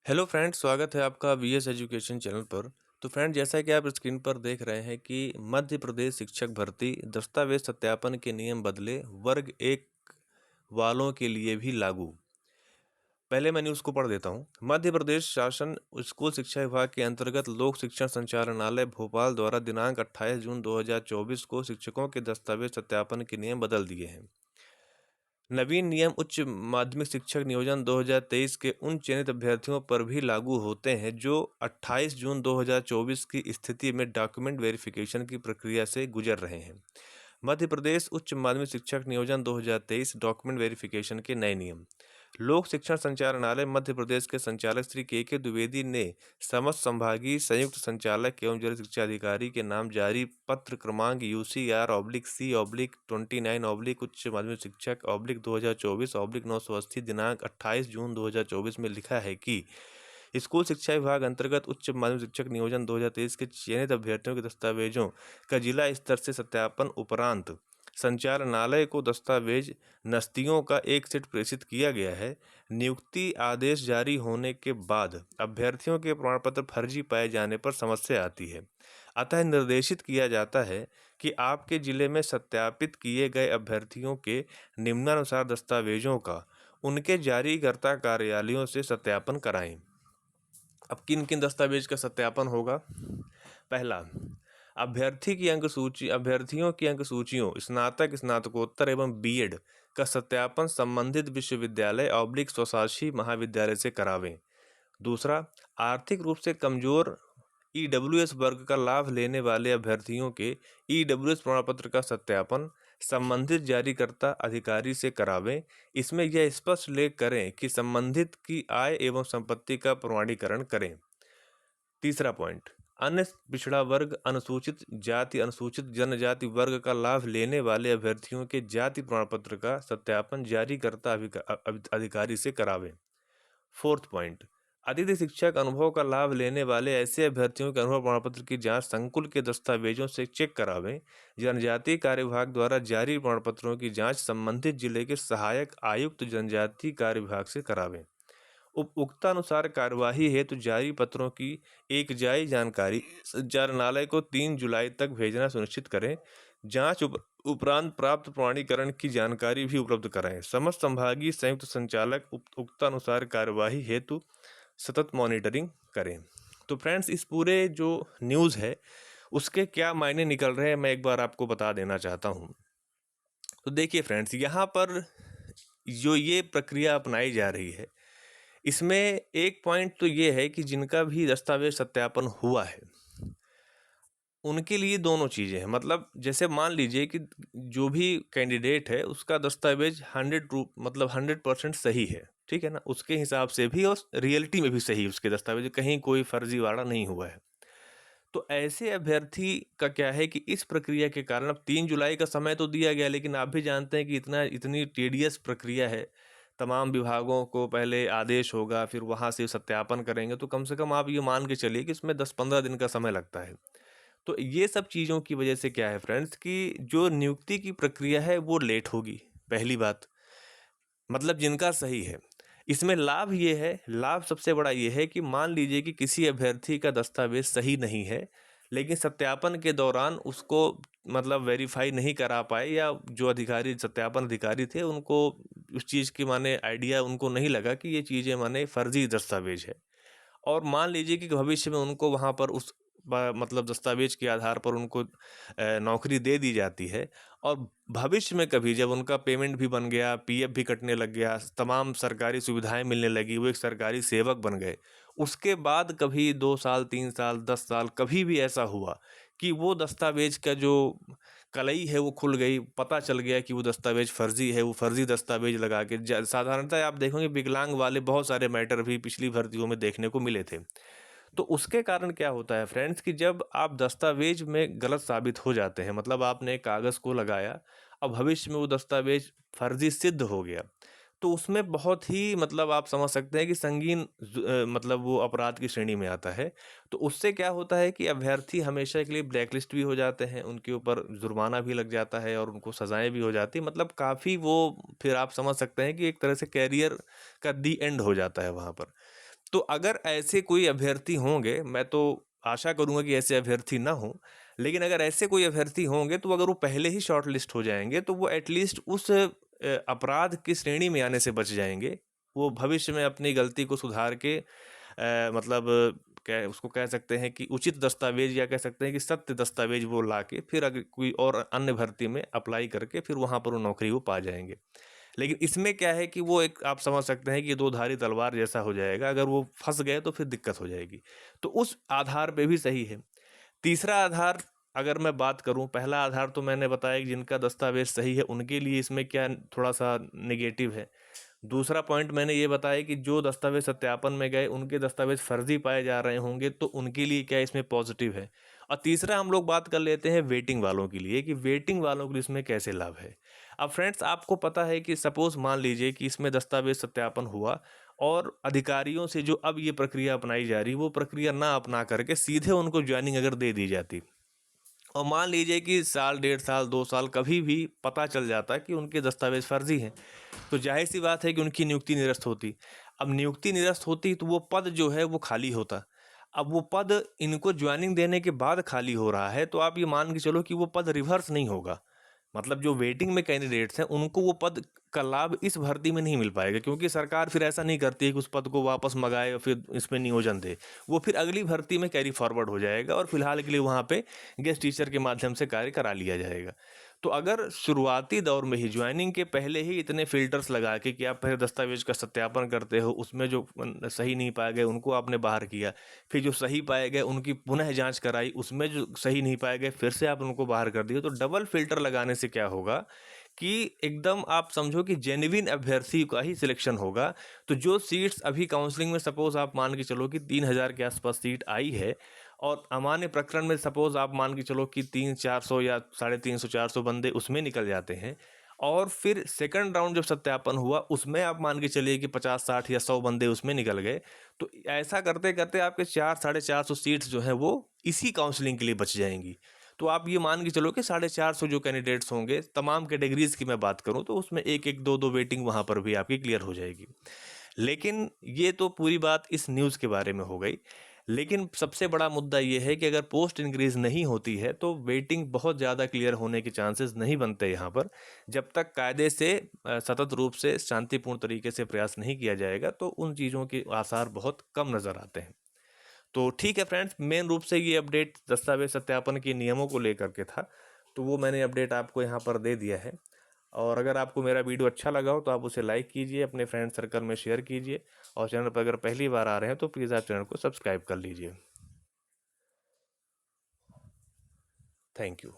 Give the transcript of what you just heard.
Hello friends, स्वागत है आपका वीएस एजुकेशन चैनल पर। तो फ्रेंड, जैसा कि आप स्क्रीन पर देख रहे हैं कि मध्य प्रदेश शिक्षक भर्ती दस्तावेज सत्यापन के नियम बदले, वर्ग 1 वालों के लिए भी लागू। पहले मैं न्यूज़ को पढ़ देता हूँ। मध्य प्रदेश शासन स्कूल शिक्षा विभाग के अंतर्गत लोक शिक्षण संचालनालय भोपाल द्वारा दिनांक 28 जून 2024 को शिक्षकों के दस्तावेज सत्यापन के नियम बदल दिए हैं। नवीन नियम उच्च माध्यमिक शिक्षक नियोजन 2023 के उन चयनित अभ्यर्थियों पर भी लागू होते हैं जो 28 जून 2024 की स्थिति में डॉक्यूमेंट वेरिफिकेशन की प्रक्रिया से गुजर रहे हैं। मध्य प्रदेश उच्च माध्यमिक शिक्षक नियोजन 2023 डॉक्यूमेंट वेरिफिकेशन के नए नियम। लोक शिक्षण संचालनालय मध्य प्रदेश के संचालक श्री के द्विवेदी ने समस्त संभागीय संयुक्त संचालक एवं जिला शिक्षा अधिकारी के नाम जारी पत्र क्रमांक UCR/C/29/ उच्च माध्यमिक शिक्षक /2024/980 दिनांक 28 जून 2024 में लिखा है कि स्कूल शिक्षा विभाग अंतर्गत उच्च माध्यमिक शिक्षक नियोजन 2023 के चयनित अभ्यर्थियों के दस्तावेजों का जिला स्तर से सत्यापन उपरांत संचालनालय को दस्तावेज नस्तियों का एक सेट प्रेषित किया गया है। नियुक्ति आदेश जारी होने के बाद अभ्यर्थियों के प्रमाण पत्र फर्जी पाए जाने पर समस्या आती है। अतः निर्देशित किया जाता है कि आपके जिले में सत्यापित किए गए अभ्यर्थियों के निम्नानुसार दस्तावेजों का उनके जारीकर्ता कार्यालयों से सत्यापन कराएं। अब किन किन दस्तावेज का सत्यापन होगा? पहला, अभ्यर्थियों की अंक सूचियों स्नातक, स्नातकोत्तर एवं बीएड का सत्यापन संबंधित विश्वविद्यालय स्वशासी महाविद्यालय से करावें। दूसरा, आर्थिक रूप से कमजोर ईडब्ल्यूएस वर्ग का लाभ लेने वाले अभ्यर्थियों के ईडब्ल्यूएस प्रमाण पत्र का सत्यापन संबंधित जारीकर्ता अधिकारी से करावें। इसमें यह स्पष्ट उल्लेख करें कि संबंधित की आय एवं संपत्ति का प्रमाणीकरण करें। तीसरा पॉइंट, अन्य पिछड़ा वर्ग, अनुसूचित जाति, अनुसूचित जनजाति वर्ग का लाभ लेने वाले अभ्यर्थियों के जाति प्रमाण पत्र का सत्यापन जारीकर्ता अधिकारी से करावें। फोर्थ पॉइंट, अतिथि शिक्षक अनुभव का लाभ लेने वाले ऐसे अभ्यर्थियों के अनुभव प्रमाण पत्र की जांच संकुल के दस्तावेजों से चेक करावें। जनजातीय कार्य विभाग द्वारा जारी प्रमाण पत्रों की जांच संबंधित जिले के सहायक आयुक्त जनजातीय कार्य विभाग से करावें। उक्तानुसार कार्यवाही हेतु जारी पत्रों की एक जायज़ जानकारी संचालनालय को 3 जुलाई तक भेजना सुनिश्चित करें। जांच उपरांत प्राप्त प्रमाणीकरण की जानकारी भी उपलब्ध कराएं। समस्त संभागीय संयुक्त संचालक उक्तानुसार कार्यवाही हेतु सतत मॉनिटरिंग करें। तो फ्रेंड्स, इस पूरे जो न्यूज़ है उसके क्या मायने निकल रहे हैं मैं एक बार आपको बता देना चाहता हूँ। तो देखिए फ्रेंड्स, यहाँ पर जो ये प्रक्रिया अपनाई जा रही है इसमें एक पॉइंट तो ये है कि जिनका भी दस्तावेज सत्यापन हुआ है उनके लिए दोनों चीज़ें हैं। मतलब जैसे मान लीजिए कि जो भी कैंडिडेट है उसका दस्तावेज 100% सही है, ठीक है ना, उसके हिसाब से भी और रियलिटी में भी सही उसके दस्तावेज, कहीं कोई फर्जीवाड़ा नहीं हुआ है। तो ऐसे अभ्यर्थी का क्या है कि इस प्रक्रिया के कारण अब 3 जुलाई का समय तो दिया गया, लेकिन आप भी जानते हैं कि इतनी टीडियस प्रक्रिया है। तमाम विभागों को पहले आदेश होगा, फिर वहाँ से सत्यापन करेंगे, तो कम से कम आप ये मान के चलिए कि इसमें 10-15 दिन का समय लगता है। तो ये सब चीज़ों की वजह से क्या है फ्रेंड्स कि जो नियुक्ति की प्रक्रिया है वो लेट होगी, पहली बात। मतलब जिनका सही है, इसमें लाभ ये है, लाभ सबसे बड़ा ये है कि मान लीजिए कि किसी अभ्यर्थी का दस्तावेज सही नहीं है, लेकिन सत्यापन के दौरान उसको मतलब वेरीफाई नहीं करा पाए, या जो अधिकारी सत्यापन अधिकारी थे उनको उस चीज़ की माने आइडिया उनको नहीं लगा कि ये चीज़ें माने फर्जी दस्तावेज है, और मान लीजिए कि भविष्य में उनको वहाँ पर उस मतलब दस्तावेज के आधार पर उनको नौकरी दे दी जाती है, और भविष्य में कभी जब उनका पेमेंट भी बन गया, पीएफ भी कटने लग गया, तमाम सरकारी सुविधाएं मिलने लगी, वो एक सरकारी सेवक बन गए, उसके बाद कभी 2 साल, 3 साल, 10 साल कभी भी ऐसा हुआ कि वो दस्तावेज का जो कलई है वो खुल गई, पता चल गया कि वो दस्तावेज फर्जी है, वो फर्जी दस्तावेज लगा के साधारणतः आप देखोगे विकलांग वाले बहुत सारे मैटर भी पिछली भर्तियों में देखने को मिले थे। तो उसके कारण क्या होता है फ्रेंड्स कि जब आप दस्तावेज में गलत साबित हो जाते हैं, मतलब आपने कागज़ को लगाया, अब भविष्य में वो दस्तावेज फर्जी सिद्ध हो गया, तो उसमें बहुत ही मतलब आप समझ सकते हैं कि संगीन मतलब वो अपराध की श्रेणी में आता है। तो उससे क्या होता है कि अभ्यर्थी हमेशा के लिए ब्लैकलिस्ट भी हो जाते हैं, उनके ऊपर जुर्माना भी लग जाता है और उनको सज़ाएं भी हो जाती हैं। मतलब काफ़ी वो फिर आप समझ सकते हैं कि एक तरह से कैरियर का दी एंड हो जाता है वहाँ पर। तो अगर ऐसे कोई अभ्यर्थी होंगे, मैं तो आशा करूँगा कि ऐसे अभ्यर्थी ना हों, लेकिन अगर ऐसे कोई अभ्यर्थी होंगे तो अगर वो पहले ही शॉर्ट लिस्ट हो जाएँगे तो वो एटलीस्ट उस अपराध की श्रेणी में आने से बच जाएँगे। वो भविष्य में अपनी गलती को सुधार के मतलब क्या उसको कह सकते हैं कि उचित दस्तावेज, या कह सकते हैं कि सत्य दस्तावेज वो लाके फिर अगर कोई और अन्य भर्ती में अप्लाई करके फिर वहाँ पर वो नौकरी वो पा जाएँगे। लेकिन इसमें क्या है कि वो एक आप समझ सकते हैं कि दो धारी तलवार जैसा हो जाएगा, अगर वो फँस गए तो फिर दिक्कत हो जाएगी। तो उस आधार पे भी सही है। तीसरा आधार अगर मैं बात करूँ, पहला आधार तो मैंने बताया कि जिनका दस्तावेज सही है उनके लिए इसमें क्या थोड़ा-सा नेगेटिव है। दूसरा पॉइंट मैंने ये बताया कि जो दस्तावेज सत्यापन में गए उनके दस्तावेज फर्जी पाए जा रहे होंगे तो उनके लिए क्या इसमें पॉजिटिव है। और तीसरा हम लोग बात कर लेते हैं वेटिंग वालों के लिए कि वेटिंग वालों के लिए इसमें कैसे लाभ है। अब फ्रेंड्स आपको पता है कि सपोज मान लीजिए कि इसमें दस्तावेज सत्यापन हुआ और अधिकारियों से जो अब ये प्रक्रिया अपनाई जा रही वो प्रक्रिया ना अपना करके सीधे उनको ज्वाइनिंग अगर दे दी जाती, और मान लीजिए कि साल, 1.5 साल, 2 साल कभी भी पता चल जाता कि उनके दस्तावेज फर्जी हैं, तो जाहिर सी बात है कि उनकी नियुक्ति निरस्त होती। अब नियुक्ति निरस्त होती तो वो पद जो है वो खाली होता। अब वो पद इनको ज्वाइनिंग देने के बाद खाली हो रहा है, तो आप ये मान के चलो कि वो पद रिवर्स नहीं होगा। मतलब जो वेटिंग में कैंडिडेट्स हैं उनको वो पद का लाभ इस भर्ती में नहीं मिल पाएगा, क्योंकि सरकार फिर ऐसा नहीं करती है कि उस पद को वापस मंगाए और फिर इसमें नियोजन दे। वो फिर अगली भर्ती में कैरी फॉरवर्ड हो जाएगा और फिलहाल के लिए वहाँ पे गेस्ट टीचर के माध्यम से कार्य करा लिया जाएगा। तो अगर शुरुआती दौर में ही ज्वाइनिंग के पहले ही इतने फिल्टर्स लगा के कि आप पहले दस्तावेज का सत्यापन करते हो, उसमें जो सही नहीं पाए गए उनको आपने बाहर किया, फिर जो सही पाए गए उनकी पुनः जांच कराई, उसमें जो सही नहीं पाए गए फिर से आप उनको बाहर कर दिए, तो डबल फिल्टर लगाने से क्या होगा कि एकदम आप समझो कि जेन्युइन अभ्यर्थी का ही सिलेक्शन होगा। तो जो सीट्स अभी काउंसलिंग में सपोज आप मान के चलो कि 3,000 के आसपास सीट आई है, और अमान्य प्रकरण में सपोज आप मान के चलो कि 300-400 या 350-400 बंदे उसमें निकल जाते हैं, और फिर सेकंड राउंड जब सत्यापन हुआ उसमें आप मान के चलिए कि 50-60 या 100 बंदे उसमें निकल गए, तो ऐसा करते करते आपके 400-450 सीट्स जो हैं वो इसी काउंसलिंग के लिए बच जाएंगी। तो आप ये मान के चलो कि 450 जो कैंडिडेट्स होंगे, तमाम कैटेगरीज की मैं बात करूं, तो उसमें एक एक दो दो वेटिंग वहां पर भी आपकी क्लियर हो जाएगी। लेकिन ये तो पूरी बात इस न्यूज़ के बारे में हो गई। लेकिन सबसे बड़ा मुद्दा ये है कि अगर पोस्ट इंक्रीज नहीं होती है तो वेटिंग बहुत ज़्यादा क्लियर होने के चांसेस नहीं बनते यहाँ पर, जब तक कायदे से सतत रूप से शांतिपूर्ण तरीके से प्रयास नहीं किया जाएगा, तो उन चीज़ों के आसार बहुत कम नज़र आते हैं। तो ठीक है फ्रेंड्स, मेन रूप से ये अपडेट दस्तावेज सत्यापन के नियमों को लेकर के था, तो वो मैंने अपडेट आपको यहाँ पर दे दिया है। और अगर आपको मेरा वीडियो अच्छा लगा हो तो आप उसे लाइक कीजिए, अपने फ्रेंड सर्कल में शेयर कीजिए, और चैनल पर अगर पहली बार आ रहे हैं तो प्लीज़ आप चैनल को सब्सक्राइब कर लीजिए। Thank you.